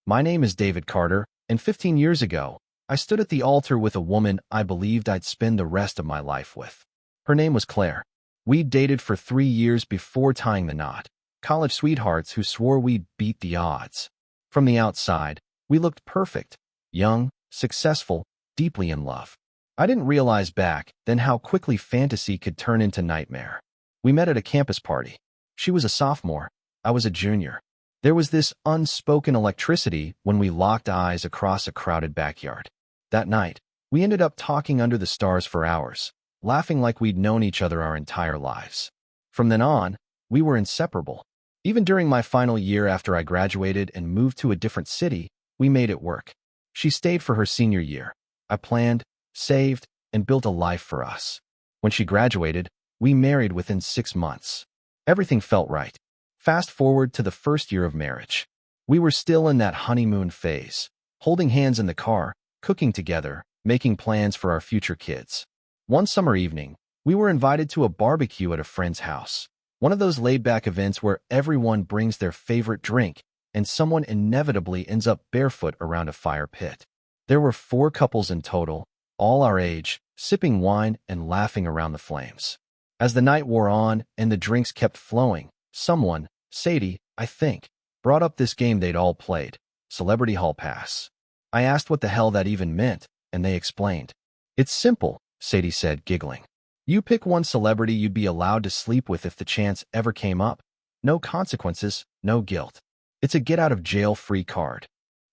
My name is David Carter, and 15 years ago, I stood at the altar with a woman I believed I'd spend the rest of my life with. Her name was Claire. We'd dated for 3 years before tying the knot, college sweethearts who swore we'd beat the odds. From the outside, we looked perfect, young, successful, deeply in love. I didn't realize back then how quickly fantasy could turn into nightmare. We met at a campus party. She was a sophomore, I was a junior. There was this unspoken electricity when we locked eyes across a crowded backyard. That night, we ended up talking under the stars for hours, laughing like we'd known each other our entire lives. From then on, we were inseparable. Even during my final year after I graduated and moved to a different city, we made it work. She stayed for her senior year. I planned, saved, and built a life for us. When she graduated, we married within 6 months. Everything felt right. Fast forward to the first year of marriage. We were still in that honeymoon phase, holding hands in the car, cooking together, making plans for our future kids. One summer evening, we were invited to a barbecue at a friend's house. One of those laid-back events where everyone brings their favorite drink and someone inevitably ends up barefoot around a fire pit. There were 4 couples in total, all our age, sipping wine and laughing around the flames. As the night wore on and the drinks kept flowing, someone, Sadie, I think, brought up this game they'd all played, Celebrity Hall Pass. I asked what the hell that even meant, and they explained. It's simple, Sadie said, giggling. You pick one celebrity you'd be allowed to sleep with if the chance ever came up. No consequences, no guilt. It's a get-out-of-jail-free card.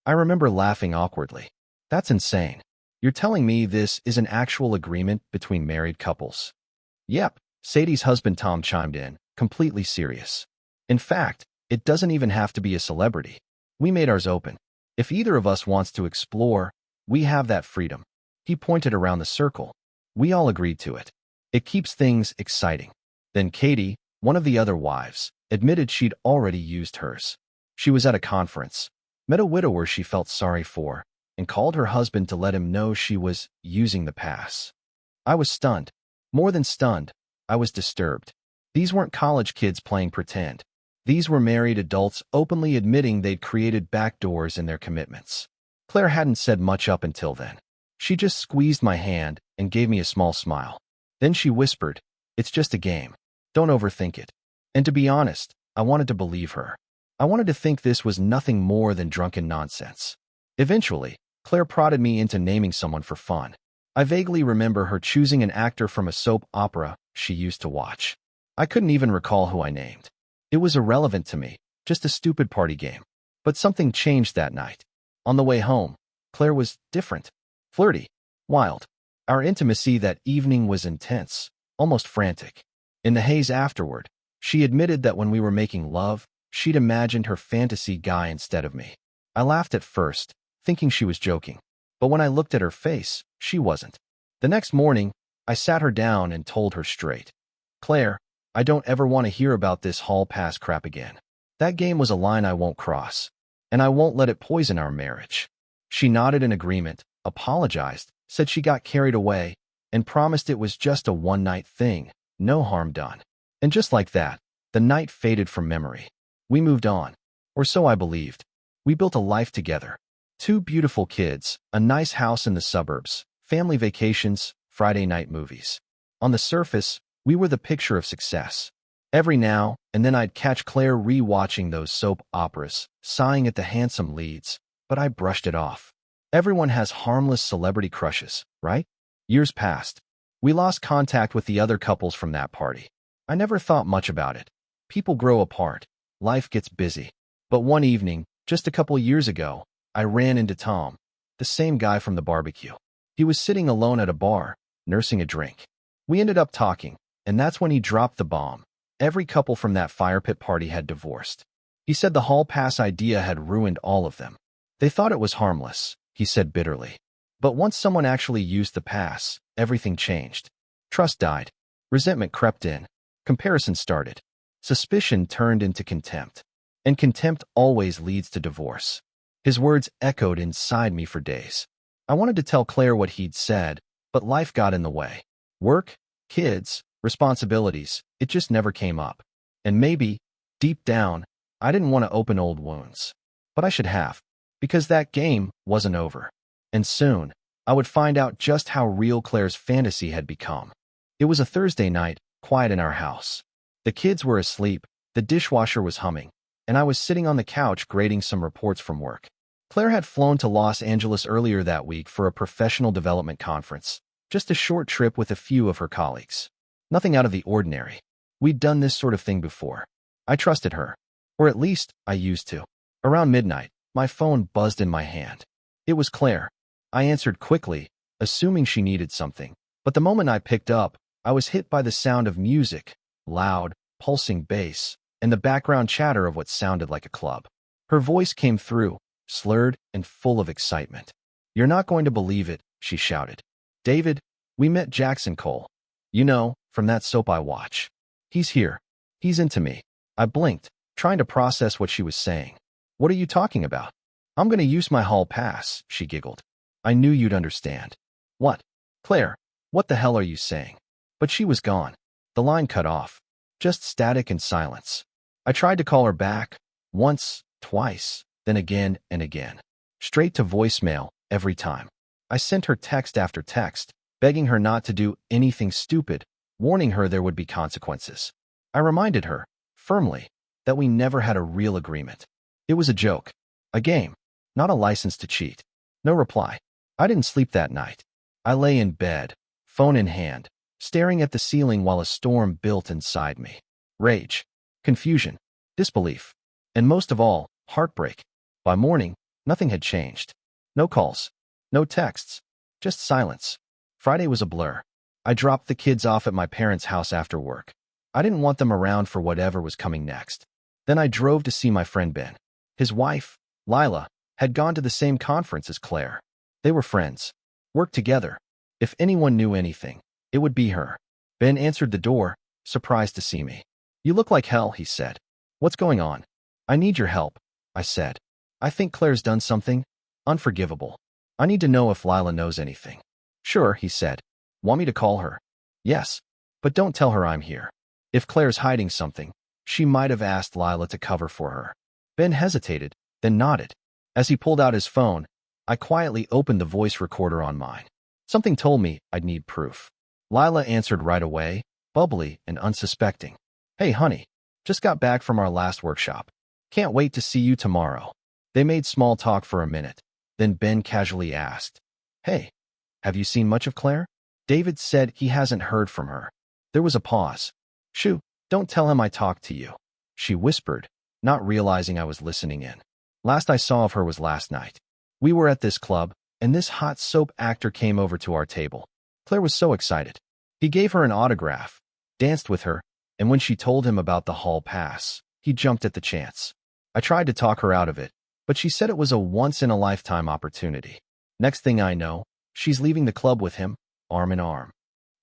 I remember laughing awkwardly. That's insane. You're telling me this is an actual agreement between married couples? Yep, Sadie's husband Tom chimed in, completely serious. In fact, it doesn't even have to be a celebrity. We made ours open. If either of us wants to explore, we have that freedom. He pointed around the circle. We all agreed to it. It keeps things exciting. Then Katie, one of the other wives, admitted she'd already used hers. She was at a conference, met a widower she felt sorry for, and called her husband to let him know she was using the pass. I was stunned. More than stunned, I was disturbed. These weren't college kids playing pretend. These were married adults openly admitting they'd created backdoors in their commitments. Claire hadn't said much up until then. She just squeezed my hand and gave me a small smile. Then she whispered, "It's just a game. Don't overthink it." And to be honest, I wanted to believe her. I wanted to think this was nothing more than drunken nonsense. Eventually, Claire prodded me into naming someone for fun. I vaguely remember her choosing an actor from a soap opera she used to watch. I couldn't even recall who I named. It was irrelevant to me, just a stupid party game. But something changed that night. On the way home, Claire was different, flirty, wild. Our intimacy that evening was intense, almost frantic. In the haze afterward, she admitted that when we were making love, she'd imagined her fantasy guy instead of me. I laughed at first, thinking she was joking. But when I looked at her face, she wasn't. The next morning, I sat her down and told her straight. Claire, I don't ever want to hear about this hall pass crap again. That game was a line I won't cross, and I won't let it poison our marriage. She nodded in agreement, apologized, said she got carried away, and promised it was just a one-night thing, no harm done. And just like that, the night faded from memory. We moved on, or so I believed. We built a life together. 2 beautiful kids, a nice house in the suburbs, family vacations, Friday night movies. On the surface, we were the picture of success. Every now and then I'd catch Claire re-watching those soap operas, sighing at the handsome leads, but I brushed it off. Everyone has harmless celebrity crushes, right? Years passed. We lost contact with the other couples from that party. I never thought much about it. People grow apart. Life gets busy. But one evening, just a couple years ago, I ran into Tom, the same guy from the barbecue. He was sitting alone at a bar, nursing a drink. We ended up talking, and that's when he dropped the bomb. Every couple from that fire pit party had divorced. He said the hall pass idea had ruined all of them. They thought it was harmless, he said bitterly. But once someone actually used the pass, everything changed. Trust died. Resentment crept in. Comparison started. Suspicion turned into contempt. And contempt always leads to divorce. His words echoed inside me for days. I wanted to tell Claire what he'd said, but life got in the way. Work, kids, responsibilities, it just never came up. And maybe, deep down, I didn't want to open old wounds. But I should have. because that game wasn't over. And soon, I would find out just how real Claire's fantasy had become. It was a Thursday night, quiet in our house. The kids were asleep, the dishwasher was humming, and I was sitting on the couch grading some reports from work. Claire had flown to Los Angeles earlier that week for a professional development conference, just a short trip with a few of her colleagues. Nothing out of the ordinary. We'd done this sort of thing before. I trusted her. Or at least, I used to. Around midnight, my phone buzzed in my hand. It was Claire. I answered quickly, assuming she needed something. But the moment I picked up, I was hit by the sound of music, loud, pulsing bass, and the background chatter of what sounded like a club. Her voice came through, slurred and full of excitement. "You're not going to believe it," she shouted. "David, we met Jackson Cole. You know, from that soap I watch. He's here. He's into me." I blinked, trying to process what she was saying. "What are you talking about?" "I'm going to use my hall pass," she giggled. "I knew you'd understand." "What? Claire, what the hell are you saying?" But she was gone. The line cut off. Just static and silence. I tried to call her back, once, twice, then again and again. Straight to voicemail, every time. I sent her text after text, begging her not to do anything stupid, warning her there would be consequences. I reminded her, firmly, that we never had a real agreement. It was a joke. A game. Not a license to cheat. No reply. I didn't sleep that night. I lay in bed, phone in hand, staring at the ceiling while a storm built inside me. Rage, confusion, disbelief, and most of all, heartbreak. By morning, nothing had changed. No calls, no texts, just silence. Friday was a blur. I dropped the kids off at my parents' house after work. I didn't want them around for whatever was coming next. Then I drove to see my friend Ben. His wife, Lila, had gone to the same conference as Claire. They were friends, worked together. If anyone knew anything, it would be her. Ben answered the door, surprised to see me. "You look like hell," he said. "What's going on?" "I need your help," I said. "I think Claire's done something unforgivable. I need to know if Lila knows anything." "Sure," he said. "Want me to call her?" "Yes, but don't tell her I'm here. If Claire's hiding something, she might have asked Lila to cover for her." Ben hesitated, then nodded. As he pulled out his phone, I quietly opened the voice recorder on mine. Something told me I'd need proof. Lila answered right away, bubbly and unsuspecting. "Hey, honey, just got back from our last workshop. Can't wait to see you tomorrow." They made small talk for a minute. Then Ben casually asked, "Hey, have you seen much of Claire?" David said he hasn't heard from her. There was a pause. "Shoo, don't tell him I talked to you," she whispered, not realizing I was listening in. "Last I saw of her was last night. We were at this club, and this hot soap actor came over to our table. Claire was so excited. He gave her an autograph, danced with her, and when she told him about the hall pass, he jumped at the chance. I tried to talk her out of it, but she said it was a once-in-a-lifetime opportunity. Next thing I know, she's leaving the club with him, arm in arm."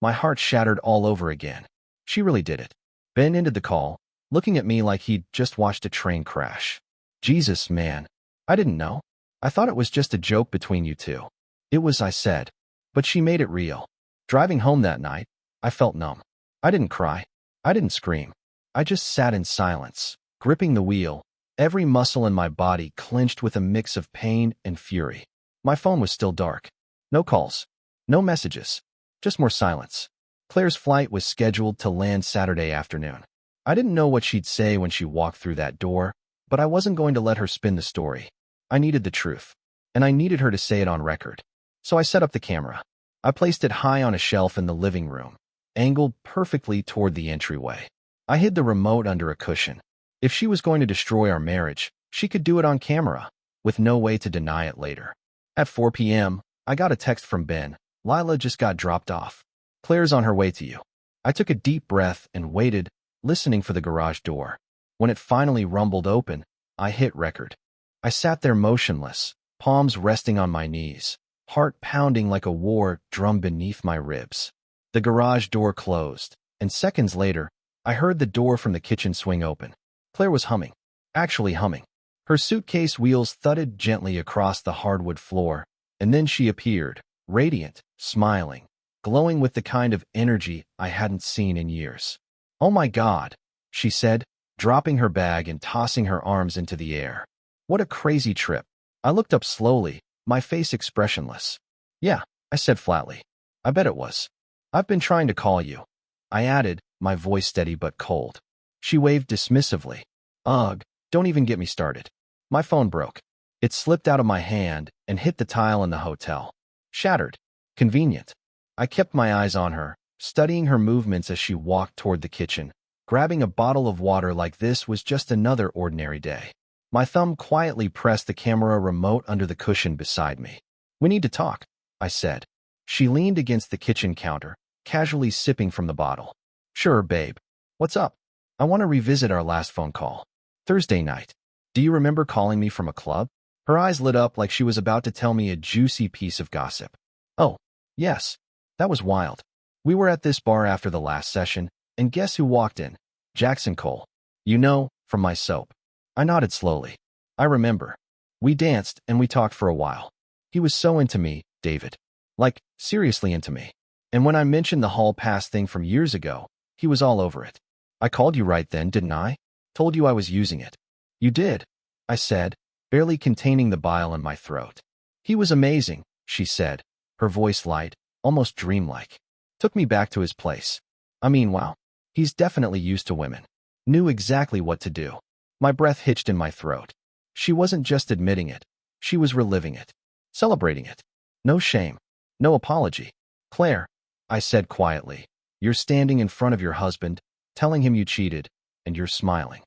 My heart shattered all over again. She really did it. Ben ended the call, looking at me like he'd just watched a train crash. "Jesus, man. I didn't know. I thought it was just a joke between you two." "It was," I said. "But she made it real." Driving home that night, I felt numb. I didn't cry. I didn't scream. I just sat in silence, gripping the wheel, every muscle in my body clenched with a mix of pain and fury. My phone was still dark. No calls. No messages. Just more silence. Claire's flight was scheduled to land Saturday afternoon. I didn't know what she'd say when she walked through that door, but I wasn't going to let her spin the story. I needed the truth, and I needed her to say it on record. So I set up the camera. I placed it high on a shelf in the living room, angled perfectly toward the entryway. I hid the remote under a cushion. If she was going to destroy our marriage, she could do it on camera, with no way to deny it later. At 4 p.m., I got a text from Ben. "Lila just got dropped off. Claire's on her way to you." I took a deep breath and waited, listening for the garage door. When it finally rumbled open, I hit record. I sat there motionless, palms resting on my knees, heart pounding like a war drum beneath my ribs. The garage door closed, and seconds later, I heard the door from the kitchen swing open. Claire was humming. Actually humming. Her suitcase wheels thudded gently across the hardwood floor, and then she appeared, radiant, smiling, glowing with the kind of energy I hadn't seen in years. "Oh my God," she said, dropping her bag and tossing her arms into the air. "What a crazy trip. I looked up slowly, my face expressionless. Yeah, I said flatly. I bet it was. I've been trying to call you. I added, my voice steady but cold. She waved dismissively. Ugh, don't even get me started. My phone broke. It slipped out of my hand and hit the tile in the hotel. Shattered. Convenient. I kept my eyes on her, studying her movements as she walked toward the kitchen. Grabbing a bottle of water like this was just another ordinary day. My thumb quietly pressed the camera remote under the cushion beside me. We need to talk, I said. She leaned against the kitchen counter, casually sipping from the bottle. Sure, babe. What's up? I want to revisit our last phone call. Thursday night. Do you remember calling me from a club? Her eyes lit up like she was about to tell me a juicy piece of gossip. Oh, yes. That was wild. We were at this bar after the last session, and guess who walked in? Jackson Cole. You know, from my soap. I nodded slowly. I remember. We danced and we talked for a while. He was so into me, David. Like, seriously into me. And when I mentioned the hall pass thing from years ago, he was all over it. I called you right then, didn't I? Told you I was using it. You did, I said, barely containing the bile in my throat. He was amazing, she said, her voice light, almost dreamlike. Took me back to his place. I mean, wow. He's definitely used to women. Knew exactly what to do. My breath hitched in my throat. She wasn't just admitting it. She was reliving it. Celebrating it. No shame. No apology. Claire, I said quietly, you're standing in front of your husband, telling him you cheated, and you're smiling.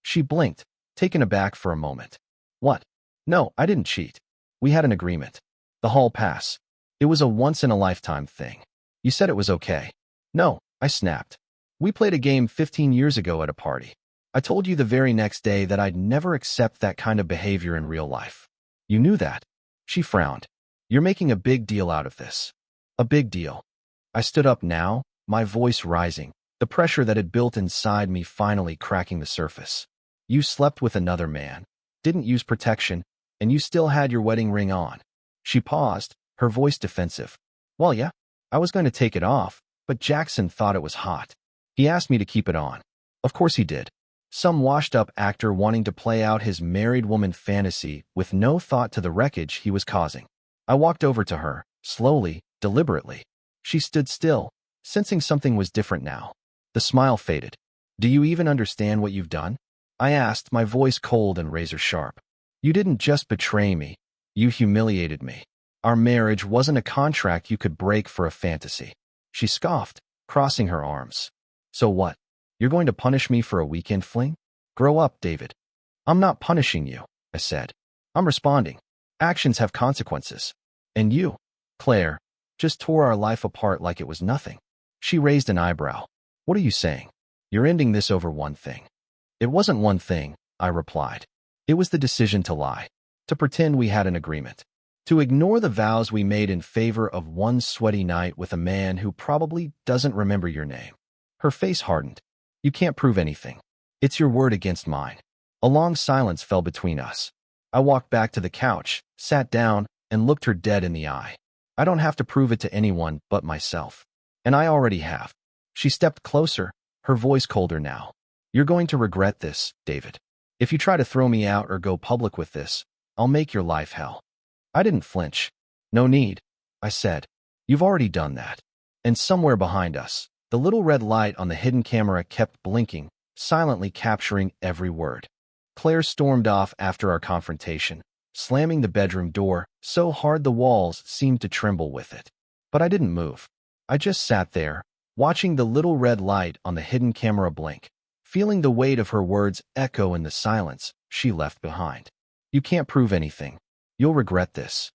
She blinked, taken aback for a moment. What? No, I didn't cheat. We had an agreement. The hall pass. It was a once-in-a-lifetime thing. You said it was okay. No, I snapped. We played a game 15 years ago at a party. I told you the very next day that I'd never accept that kind of behavior in real life. You knew that. She frowned. You're making a big deal out of this. A big deal. I stood up now, my voice rising, the pressure that had built inside me finally cracking the surface. You slept with another man, didn't use protection, and you still had your wedding ring on. She paused, her voice defensive. Well, yeah, I was going to take it off, but Jackson thought it was hot. He asked me to keep it on. Of course he did. Some washed-up actor wanting to play out his married woman fantasy with no thought to the wreckage he was causing. I walked over to her, slowly, deliberately. She stood still, sensing something was different now. The smile faded. Do you even understand what you've done? I asked, my voice cold and razor-sharp. You didn't just betray me. You humiliated me. Our marriage wasn't a contract you could break for a fantasy. She scoffed, crossing her arms. So what? You're going to punish me for a weekend fling? Grow up, David. I'm not punishing you, I said. I'm responding. Actions have consequences. And you, Claire, just tore our life apart like it was nothing. She raised an eyebrow. What are you saying? You're ending this over one thing. It wasn't one thing, I replied. It was the decision to lie, to pretend we had an agreement, to ignore the vows we made in favor of one sweaty night with a man who probably doesn't remember your name. Her face hardened. You can't prove anything. It's your word against mine. A long silence fell between us. I walked back to the couch, sat down, and looked her dead in the eye. I don't have to prove it to anyone but myself. And I already have. She stepped closer, her voice colder now. You're going to regret this, David. If you try to throw me out or go public with this, I'll make your life hell. I didn't flinch. No need, I said. You've already done that. And somewhere behind us, the little red light on the hidden camera kept blinking, silently capturing every word. Claire stormed off after our confrontation, slamming the bedroom door so hard the walls seemed to tremble with it. But I didn't move. I just sat there, watching the little red light on the hidden camera blink, feeling the weight of her words echo in the silence she left behind. You can't prove anything. You'll regret this.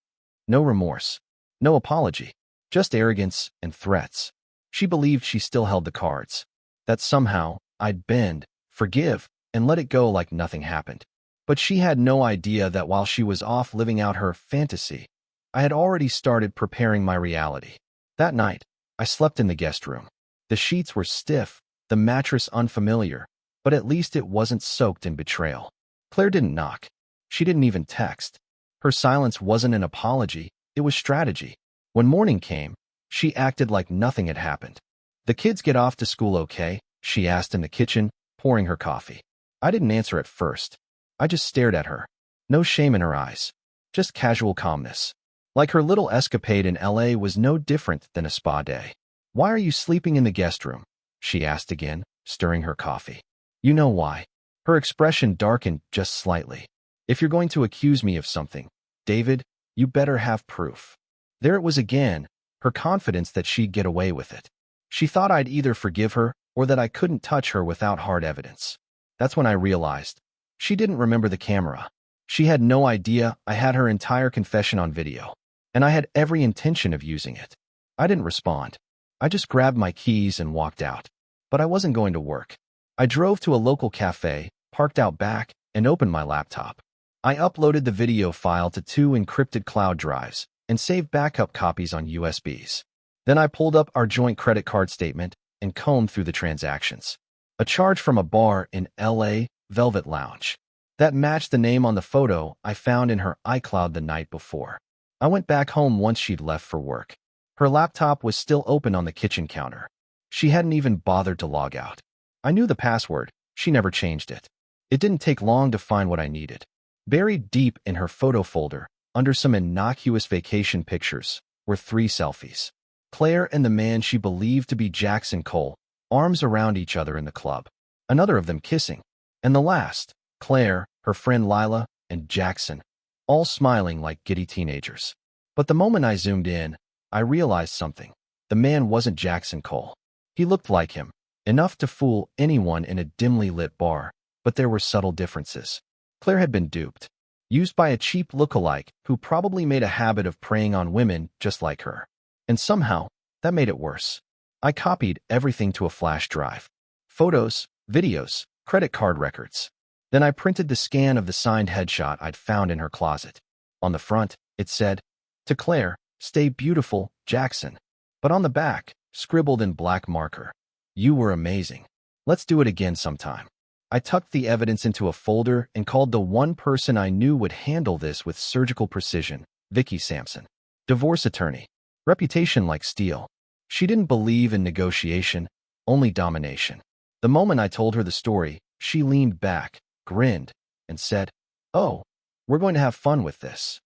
No remorse. No apology. Just arrogance and threats. She believed she still held the cards. That somehow I'd bend, forgive, and let it go like nothing happened. But she had no idea that while she was off living out her fantasy, I had already started preparing my reality. That night, I slept in the guest room. The sheets were stiff, the mattress unfamiliar, but at least it wasn't soaked in betrayal. Claire didn't knock. She didn't even text. Her silence wasn't an apology, it was strategy. When morning came, she acted like nothing had happened. The kids get off to school okay? She asked in the kitchen, pouring her coffee. I didn't answer at first. I just stared at her. No shame in her eyes. just casual calmness. Like her little escapade in LA was no different than a spa day. "Why are you sleeping in the guest room?" she asked again, stirring her coffee. "You know why." Her expression darkened just slightly. "If you're going to accuse me of something, David, you better have proof." There it was again, her confidence that she'd get away with it. She thought I'd either forgive her or that I couldn't touch her without hard evidence. That's when I realized. She didn't remember the camera. She had no idea I had her entire confession on video, and I had every intention of using it. I didn't respond. I just grabbed my keys and walked out. But I wasn't going to work. I drove to a local cafe, parked out back, and opened my laptop. I uploaded the video file to 2 encrypted cloud drives and saved backup copies on USBs. Then I pulled up our joint credit card statement and combed through the transactions. A charge from a bar in LA, Velvet Lounge. That matched the name on the photo I found in her iCloud the night before. I went back home once she'd left for work. Her laptop was still open on the kitchen counter. She hadn't even bothered to log out. I knew the password. She never changed it. It didn't take long to find what I needed. Buried deep in her photo folder, under some innocuous vacation pictures, were 3 selfies. Claire and the man she believed to be Jackson Cole, arms around each other in the club. Another of them kissing. And the last, Claire, her friend Lila, and Jackson, all smiling like giddy teenagers. But the moment I zoomed in, I realized something. The man wasn't Jackson Cole. He looked like him, enough to fool anyone in a dimly lit bar, but there were subtle differences. Claire had been duped. Used by a cheap lookalike who probably made a habit of preying on women just like her. And somehow, that made it worse. I copied everything to a flash drive. Photos, videos, credit card records. Then I printed the scan of the signed headshot I'd found in her closet. On the front, it said, "To Claire, stay beautiful, Jackson." But on the back, scribbled in black marker, "You were amazing. Let's do it again sometime." I tucked the evidence into a folder and called the one person I knew would handle this with surgical precision, Vicky Sampson. Divorce attorney. Reputation like steel. She didn't believe in negotiation, only domination. The moment I told her the story, she leaned back, grinned, and said, "Oh, we're going to have fun with this."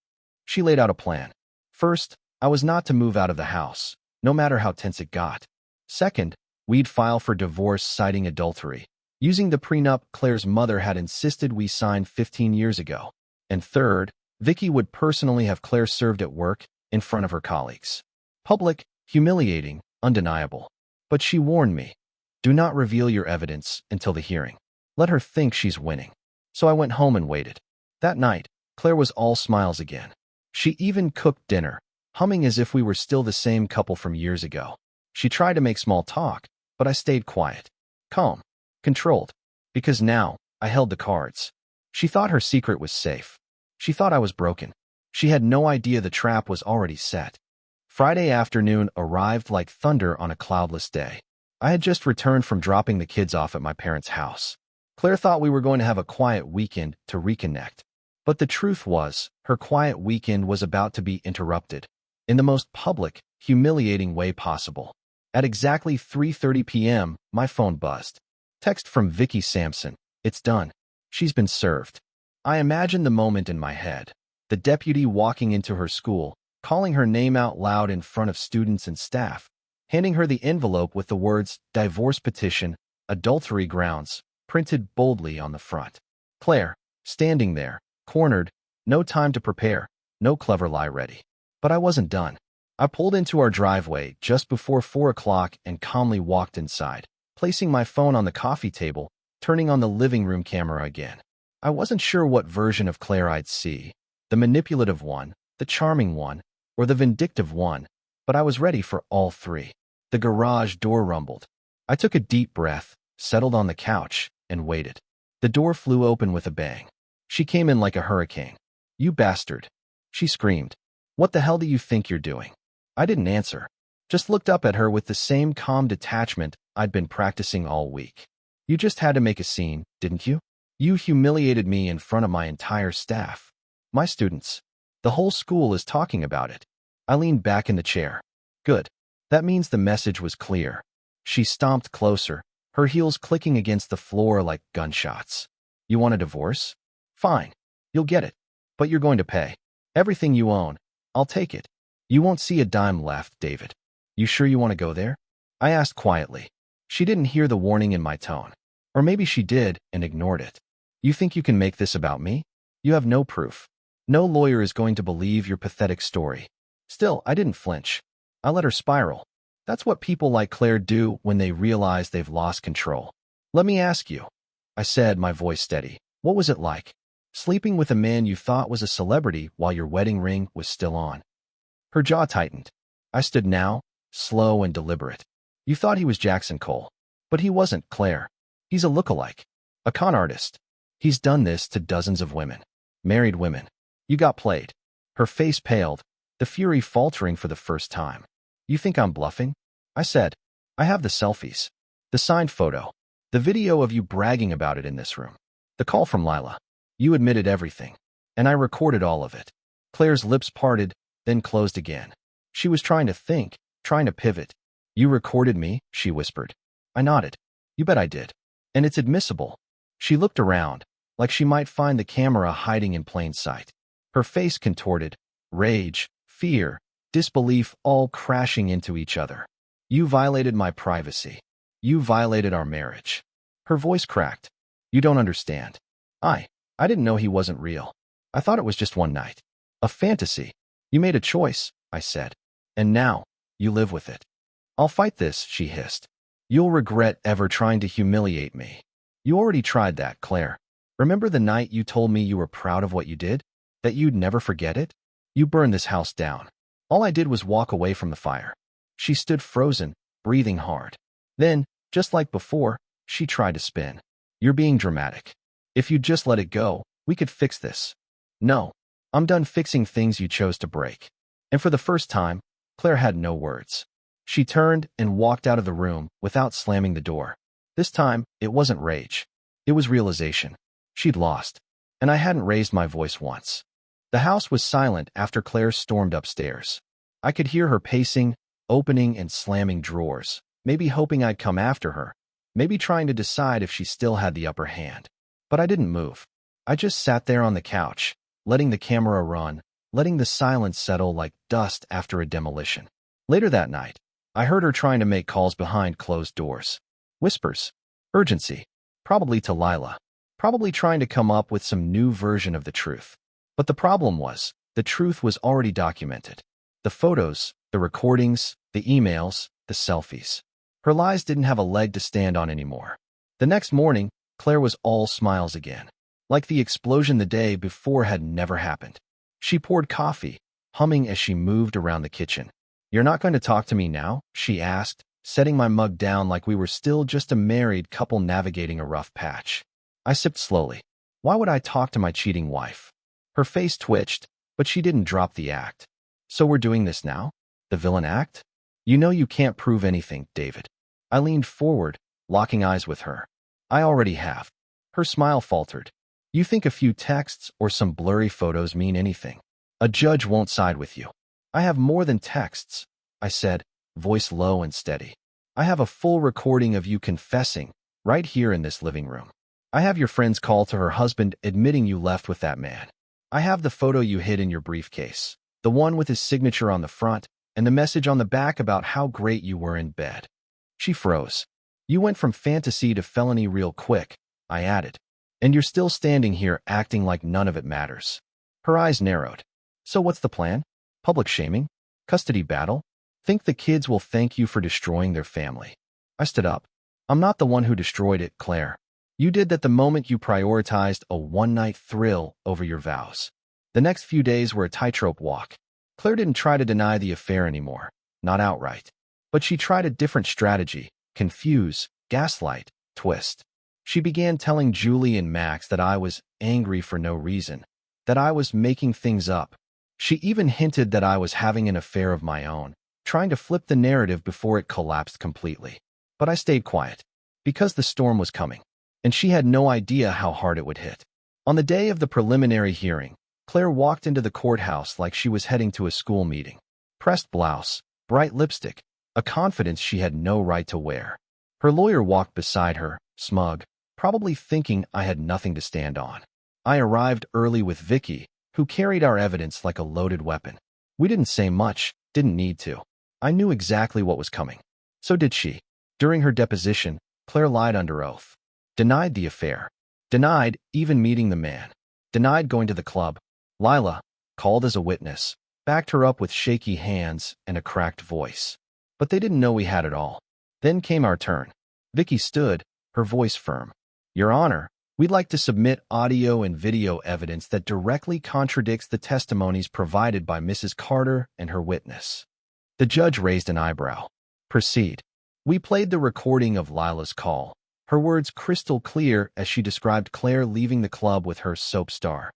She laid out a plan. First, I was not to move out of the house, no matter how tense it got. Second, we'd file for divorce citing adultery, using the prenup Claire's mother had insisted we sign 15 years ago. And third, Vicky would personally have Claire served at work in front of her colleagues. Public, humiliating, undeniable. But she warned me, "Do not reveal your evidence until the hearing. Let her think she's winning." So I went home and waited. That night, Claire was all smiles again. She even cooked dinner, humming as if we were still the same couple from years ago. She tried to make small talk, but I stayed quiet, calm, controlled, because now I held the cards. She thought her secret was safe. She thought I was broken. She had no idea the trap was already set. Friday afternoon arrived like thunder on a cloudless day. I had just returned from dropping the kids off at my parents' house. Claire thought we were going to have a quiet weekend to reconnect. But the truth was, her quiet weekend was about to be interrupted, in the most public, humiliating way possible. At exactly 3:30 p.m., my phone buzzed. Text from Vicky Sampson. "It's done. She's been served." I imagined the moment in my head. The deputy walking into her school, calling her name out loud in front of students and staff, handing her the envelope with the words, "Divorce petition, adultery grounds," printed boldly on the front. Claire, standing there, cornered, no time to prepare, no clever lie ready. But I wasn't done. I pulled into our driveway just before 4 o'clock and calmly walked inside, placing my phone on the coffee table, turning on the living room camera again. I wasn't sure what version of Claire I'd see, the manipulative one, the charming one, or the vindictive one, but I was ready for all 3. The garage door rumbled. I took a deep breath, settled on the couch, and waited. The door flew open with a bang. She came in like a hurricane. "You bastard!" she screamed. "What the hell do you think you're doing?" I didn't answer, just looked up at her with the same calm detachment I'd been practicing all week. "You just had to make a scene, didn't you? You humiliated me in front of my entire staff. My students. The whole school is talking about it." I leaned back in the chair. Good. That means the message was clear. She stomped closer, her heels clicking against the floor like gunshots. "You want a divorce? Fine. You'll get it. But you're going to pay. Everything you own. I'll take it. You won't see a dime left, David. You sure you want to go there? I asked quietly. She didn't hear the warning in my tone. Or maybe she did and ignored it. You think you can make this about me? You have no proof. No lawyer is going to believe your pathetic story. Still, I didn't flinch. I let her spiral. That's what people like Claire do when they realize they've lost control. Let me ask you, I said, my voice steady. What was it like? Sleeping with a man you thought was a celebrity while your wedding ring was still on. Her jaw tightened. I stood now, slow and deliberate. You thought he was Jackson Cole. But he wasn't, Claire. He's a lookalike. A con artist. He's done this to dozens of women. Married women. You got played. Her face paled, the fury faltering for the first time. You think I'm bluffing? I said. I have the selfies. The signed photo. The video of you bragging about it in this room. The call from Lila. You admitted everything. And I recorded all of it. Claire's lips parted, then closed again. She was trying to think, trying to pivot. You recorded me, she whispered. I nodded. You bet I did. And it's admissible. She looked around, like she might find the camera hiding in plain sight. Her face contorted, rage, fear, disbelief all crashing into each other. You violated my privacy. You violated our marriage. Her voice cracked. You don't understand. I didn't know he wasn't real. I thought it was just one night. A fantasy. You made a choice, I said. And now, you live with it. I'll fight this, she hissed. You'll regret ever trying to humiliate me. You already tried that, Claire. Remember the night you told me you were proud of what you did? That you'd never forget it? You burned this house down. All I did was walk away from the fire. She stood frozen, breathing hard. Then, just like before, she tried to spin. You're being dramatic. If you'd just let it go, we could fix this. No, I'm done fixing things you chose to break. And for the first time, Claire had no words. She turned and walked out of the room without slamming the door. This time, it wasn't rage. It was realization. She'd lost. And I hadn't raised my voice once. The house was silent after Claire stormed upstairs. I could hear her pacing, opening and slamming drawers, maybe hoping I'd come after her, maybe trying to decide if she still had the upper hand. But I didn't move. I just sat there on the couch, letting the camera run, letting the silence settle like dust after a demolition. Later that night, I heard her trying to make calls behind closed doors. Whispers. Urgency. Probably to Lila. Probably trying to come up with some new version of the truth. But the problem was, the truth was already documented. The photos, the recordings, the emails, the selfies. Her lies didn't have a leg to stand on anymore. The next morning, Claire was all smiles again. Like the explosion the day before had never happened. She poured coffee, humming as she moved around the kitchen. You're not going to talk to me now? She asked, setting my mug down like we were still just a married couple navigating a rough patch. I sipped slowly. Why would I talk to my cheating wife? Her face twitched, but she didn't drop the act. So we're doing this now? The villain act? You know you can't prove anything, David. I leaned forward, locking eyes with her. I already have. Her smile faltered. You think a few texts or some blurry photos mean anything? A judge won't side with you. I have more than texts, I said, voice low and steady. I have a full recording of you confessing, right here in this living room. I have your friend's call to her husband admitting you left with that man. I have the photo you hid in your briefcase, the one with his signature on the front, and the message on the back about how great you were in bed. She froze. You went from fantasy to felony real quick, I added. And you're still standing here acting like none of it matters. Her eyes narrowed. So what's the plan? Public shaming? Custody battle? Think the kids will thank you for destroying their family. I stood up. I'm not the one who destroyed it, Claire. You did that the moment you prioritized a one-night thrill over your vows. The next few days were a tightrope walk. Claire didn't try to deny the affair anymore, not outright. But she tried a different strategy, confuse, gaslight, twist. She began telling Julie and Max that I was angry for no reason, that I was making things up. She even hinted that I was having an affair of my own, trying to flip the narrative before it collapsed completely. But I stayed quiet, because the storm was coming, and she had no idea how hard it would hit. On the day of the preliminary hearing, Claire walked into the courthouse like she was heading to a school meeting. Pressed blouse, bright lipstick, a confidence she had no right to wear. Her lawyer walked beside her, smug, probably thinking I had nothing to stand on. I arrived early with Vicky, who carried our evidence like a loaded weapon. We didn't say much, didn't need to. I knew exactly what was coming. So did she. During her deposition, Claire lied under oath. Denied the affair. Denied even meeting the man. Denied going to the club. Lila, called as a witness, backed her up with shaky hands and a cracked voice. But they didn't know we had it all. Then came our turn. Vicky stood, her voice firm. Your Honor, we'd like to submit audio and video evidence that directly contradicts the testimonies provided by Mrs. Carter and her witness. The judge raised an eyebrow. Proceed. We played the recording of Lila's call, her words crystal clear as she described Claire leaving the club with her soap star.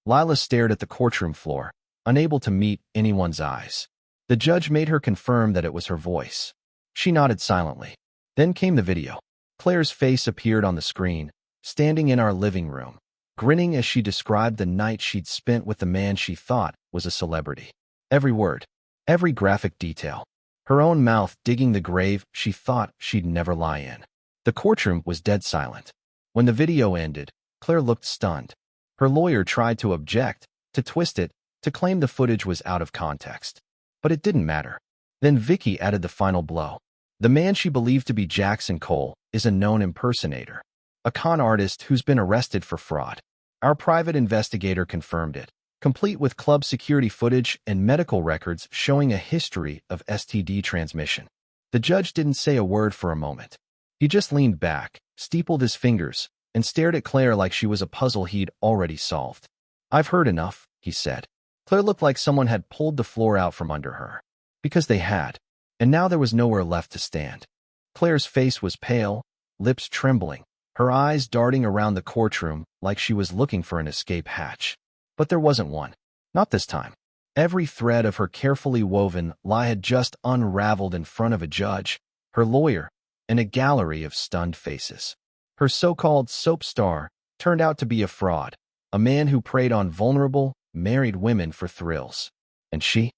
Lila stared at the courtroom floor, unable to meet anyone's eyes. The judge made her confirm that it was her voice. She nodded silently. Then came the video. Claire's face appeared on the screen, standing in our living room, grinning as she described the night she'd spent with the man she thought was a celebrity. Every word, every graphic detail. Her own mouth digging the grave she thought she'd never lie in. The courtroom was dead silent. When the video ended, Claire looked stunned. Her lawyer tried to object, to twist it, to claim the footage was out of context. But it didn't matter. Then Vicky added the final blow. The man she believed to be Jackson Cole is a known impersonator, a con artist who's been arrested for fraud. Our private investigator confirmed it, complete with club security footage and medical records showing a history of STD transmission. The judge didn't say a word for a moment. He just leaned back, steepled his fingers, and stared at Claire like she was a puzzle he'd already solved. I've heard enough, he said. Claire looked like someone had pulled the floor out from under her. Because they had. And now there was nowhere left to stand. Claire's face was pale, lips trembling, her eyes darting around the courtroom like she was looking for an escape hatch. But there wasn't one. Not this time. Every thread of her carefully woven lie had just unraveled in front of a judge, her lawyer, and a gallery of stunned faces. Her so-called soap star turned out to be a fraud, a man who preyed on vulnerable, married women for thrills. And she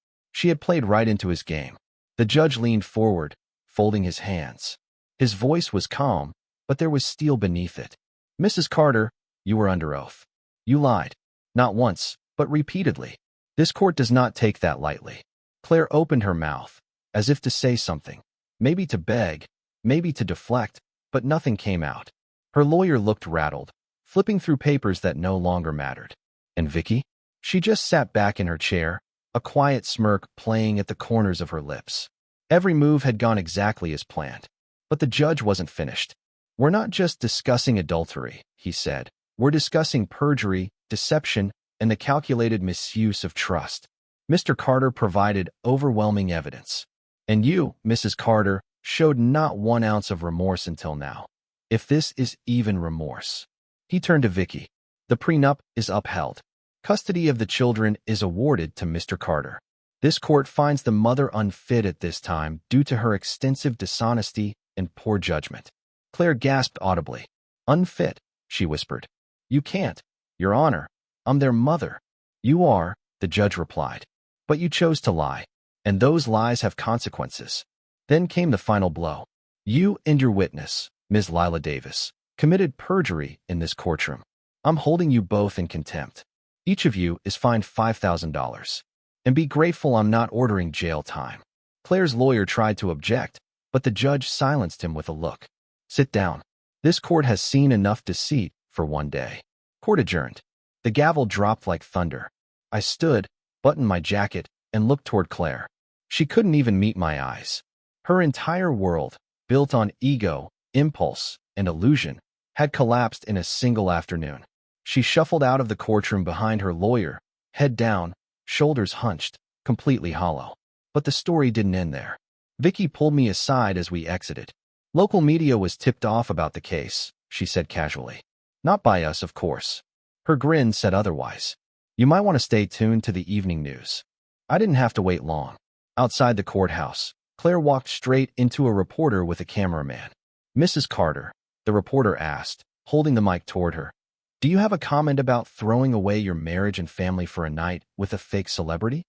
had played right into his game. The judge leaned forward, folding his hands. His voice was calm, but there was steel beneath it. Mrs. Carter, you were under oath. You lied. Not once, but repeatedly. This court does not take that lightly. Claire opened her mouth, as if to say something, maybe to beg, maybe to deflect, but nothing came out. Her lawyer looked rattled, flipping through papers that no longer mattered. And Vicky? She just sat back in her chair, a quiet smirk playing at the corners of her lips. Every move had gone exactly as planned. But the judge wasn't finished. We're not just discussing adultery, he said. We're discussing perjury, deception, and the calculated misuse of trust. Mr. Carter provided overwhelming evidence. And you, Mrs. Carter, showed not 1 ounce of remorse until now. If this is even remorse. He turned to Vicky. The prenup is upheld. Custody of the children is awarded to Mr. Carter. This court finds the mother unfit at this time due to her extensive dishonesty and poor judgment. Claire gasped audibly. Unfit, she whispered. You can't, Your Honor. I'm their mother. You are, the judge replied. But you chose to lie, and those lies have consequences. Then came the final blow. You and your witness, Ms. Lila Davis, committed perjury in this courtroom. I'm holding you both in contempt. Each of you is fined $5,000. And be grateful I'm not ordering jail time. Claire's lawyer tried to object, but the judge silenced him with a look. Sit down. This court has seen enough deceit for one day. Court adjourned. The gavel dropped like thunder. I stood, buttoned my jacket, and looked toward Claire. She couldn't even meet my eyes. Her entire world, built on ego, impulse, and illusion, had collapsed in a single afternoon. She shuffled out of the courtroom behind her lawyer, head down, shoulders hunched, completely hollow. But the story didn't end there. Vicky pulled me aside as we exited. Local media was tipped off about the case, she said casually. Not by us, of course. Her grin said otherwise. You might want to stay tuned to the evening news. I didn't have to wait long. Outside the courthouse, Claire walked straight into a reporter with a cameraman. Mrs. Carter, the reporter asked, holding the mic toward her. Do you have a comment about throwing away your marriage and family for a night with a fake celebrity?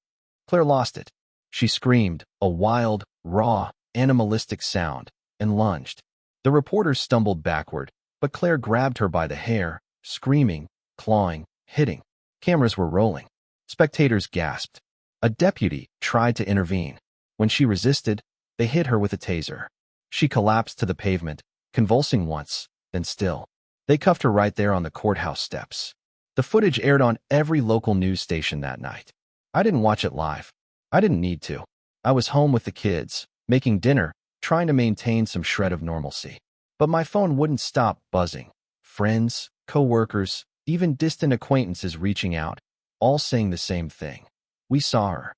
Claire lost it. She screamed, a wild, raw, animalistic sound, and lunged. The reporter stumbled backward, but Claire grabbed her by the hair, screaming, clawing, hitting. Cameras were rolling. Spectators gasped. A deputy tried to intervene. When she resisted, they hit her with a taser. She collapsed to the pavement, convulsing once, then still. They cuffed her right there on the courthouse steps. The footage aired on every local news station that night. I didn't watch it live. I didn't need to. I was home with the kids, making dinner, trying to maintain some shred of normalcy. But my phone wouldn't stop buzzing. Friends, co-workers, even distant acquaintances reaching out, all saying the same thing. We saw her.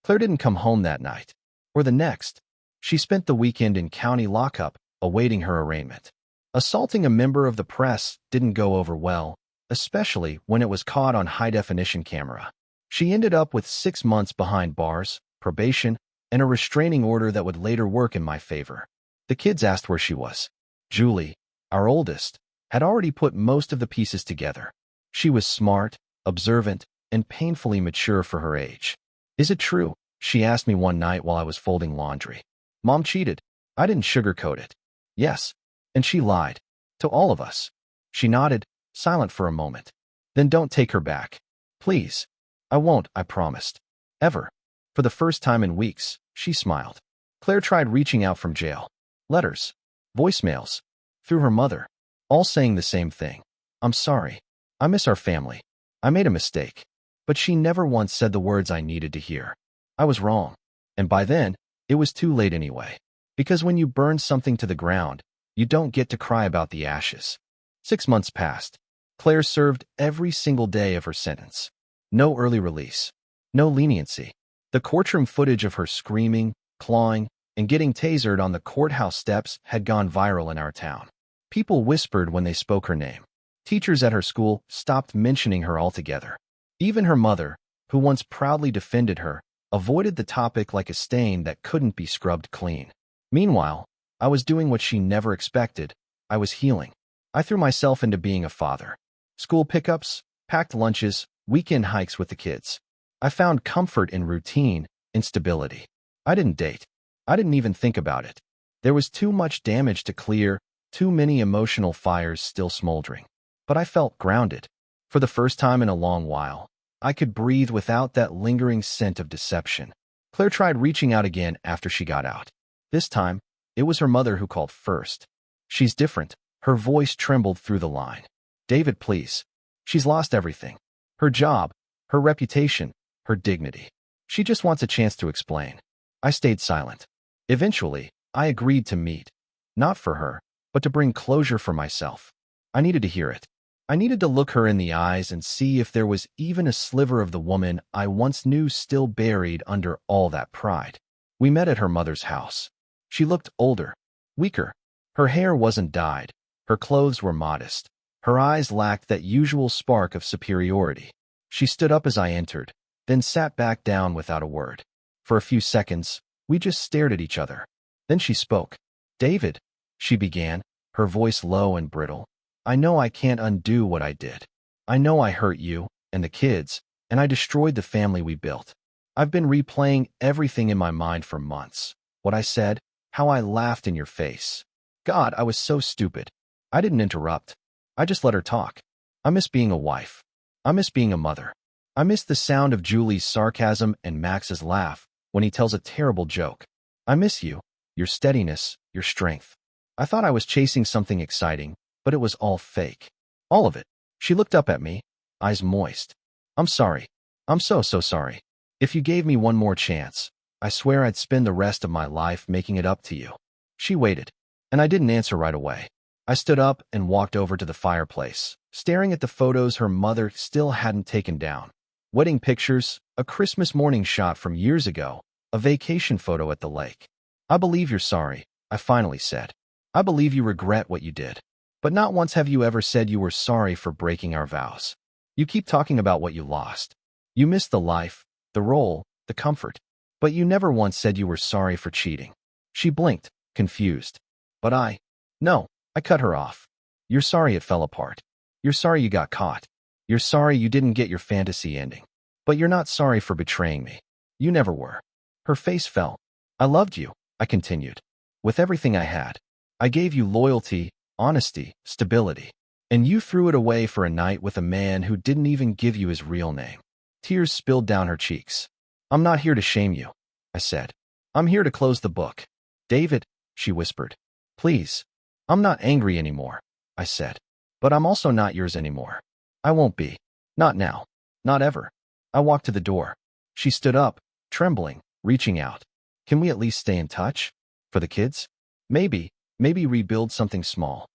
Claire didn't come home that night, or the next. She spent the weekend in county lockup, awaiting her arraignment. Assaulting a member of the press didn't go over well, especially when it was caught on high-definition camera. She ended up with 6 months behind bars, probation, and a restraining order that would later work in my favor. The kids asked where she was. Julie, our oldest, had already put most of the pieces together. She was smart, observant, and painfully mature for her age. Is it true? She asked me one night while I was folding laundry. Mom cheated. I didn't sugarcoat it. Yes. And she lied. To all of us. She nodded, silent for a moment. Then don't take her back. Please. I won't, I promised. Ever. For the first time in weeks, she smiled. Claire tried reaching out from jail. Letters. Voicemails. Through her mother. All saying the same thing. I'm sorry. I miss our family. I made a mistake. But she never once said the words I needed to hear. I was wrong. And by then, it was too late anyway. Because when you burn something to the ground, you don't get to cry about the ashes. 6 months passed. Claire served every single day of her sentence. No early release. No leniency. The courtroom footage of her screaming, clawing, and getting tasered on the courthouse steps had gone viral in our town. People whispered when they spoke her name. Teachers at her school stopped mentioning her altogether. Even her mother, who once proudly defended her, avoided the topic like a stain that couldn't be scrubbed clean. Meanwhile, I was doing what she never expected. I was healing. I threw myself into being a father. School pickups, packed lunches, weekend hikes with the kids. I found comfort in routine, in stability. I didn't date. I didn't even think about it. There was too much damage to clear, too many emotional fires still smoldering. But I felt grounded. For the first time in a long while, I could breathe without that lingering scent of deception. Claire tried reaching out again after she got out. This time, it was her mother who called first. She's different. Her voice trembled through the line. David, please. She's lost everything. Her job, her reputation, her dignity. She just wants a chance to explain. I stayed silent. Eventually, I agreed to meet. Not for her, but to bring closure for myself. I needed to hear it. I needed to look her in the eyes and see if there was even a sliver of the woman I once knew still buried under all that pride. We met at her mother's house. She looked older, weaker. Her hair wasn't dyed. Her clothes were modest. Her eyes lacked that usual spark of superiority. She stood up as I entered, then sat back down without a word. For a few seconds, we just stared at each other. Then she spoke. David, she began, her voice low and brittle. I know I can't undo what I did. I know I hurt you and the kids, and I destroyed the family we built. I've been replaying everything in my mind for months. What I said, how I laughed in your face. God, I was so stupid. I didn't interrupt. I just let her talk. I miss being a wife. I miss being a mother. I miss the sound of Julie's sarcasm and Max's laugh when he tells a terrible joke. I miss you, your steadiness, your strength. I thought I was chasing something exciting, but it was all fake. All of it. She looked up at me, eyes moist. I'm sorry. I'm so sorry. If you gave me one more chance, I swear I'd spend the rest of my life making it up to you. She waited, and I didn't answer right away. I stood up and walked over to the fireplace, staring at the photos her mother still hadn't taken down. Wedding pictures, a Christmas morning shot from years ago, a vacation photo at the lake. I believe you're sorry, I finally said. I believe you regret what you did. But not once have you ever said you were sorry for breaking our vows. You keep talking about what you lost. You missed the life, the role, the comfort. But you never once said you were sorry for cheating. She blinked, confused. But no, I cut her off. You're sorry it fell apart. You're sorry you got caught. You're sorry you didn't get your fantasy ending. But you're not sorry for betraying me. You never were. Her face fell. I loved you, I continued. With everything I had. I gave you loyalty, honesty, stability. And you threw it away for a night with a man who didn't even give you his real name. Tears spilled down her cheeks. I'm not here to shame you, I said. I'm here to close the book. David, she whispered. Please. I'm not angry anymore, I said. But I'm also not yours anymore. I won't be. Not now. Not ever. I walked to the door. She stood up, trembling, reaching out. Can we at least stay in touch? For the kids? Maybe rebuild something small.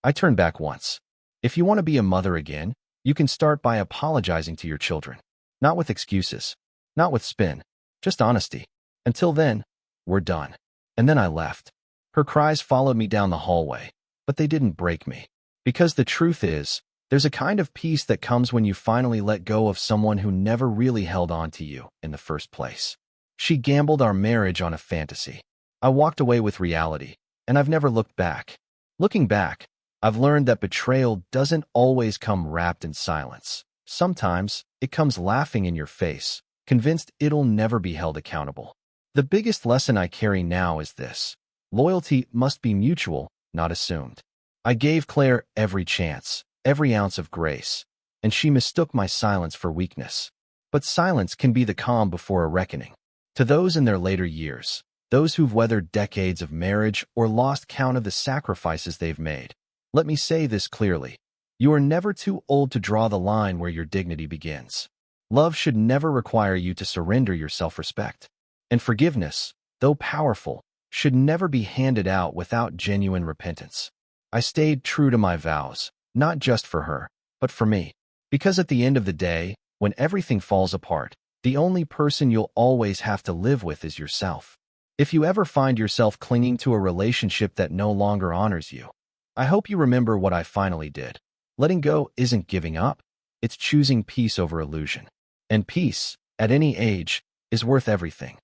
I turned back once. If you want to be a mother again, you can start by apologizing to your children. Not with excuses. Not with spin. Just honesty. Until then, we're done. And then I left. Her cries followed me down the hallway, but they didn't break me. Because the truth is, there's a kind of peace that comes when you finally let go of someone who never really held on to you in the first place. She gambled our marriage on a fantasy. I walked away with reality, and I've never looked back. Looking back, I've learned that betrayal doesn't always come wrapped in silence. Sometimes, it comes laughing in your face, convinced it'll never be held accountable. The biggest lesson I carry now is this. Loyalty must be mutual, not assumed. I gave Claire every chance, every ounce of grace, and she mistook my silence for weakness. But silence can be the calm before a reckoning. To those in their later years, those who've weathered decades of marriage or lost count of the sacrifices they've made, let me say this clearly. You are never too old to draw the line where your dignity begins. Love should never require you to surrender your self-respect. And forgiveness, though powerful, should never be handed out without genuine repentance. I stayed true to my vows, not just for her, but for me. Because at the end of the day, when everything falls apart, the only person you'll always have to live with is yourself. If you ever find yourself clinging to a relationship that no longer honors you, I hope you remember what I finally did. Letting go isn't giving up, it's choosing peace over illusion. And peace, at any age, is worth everything.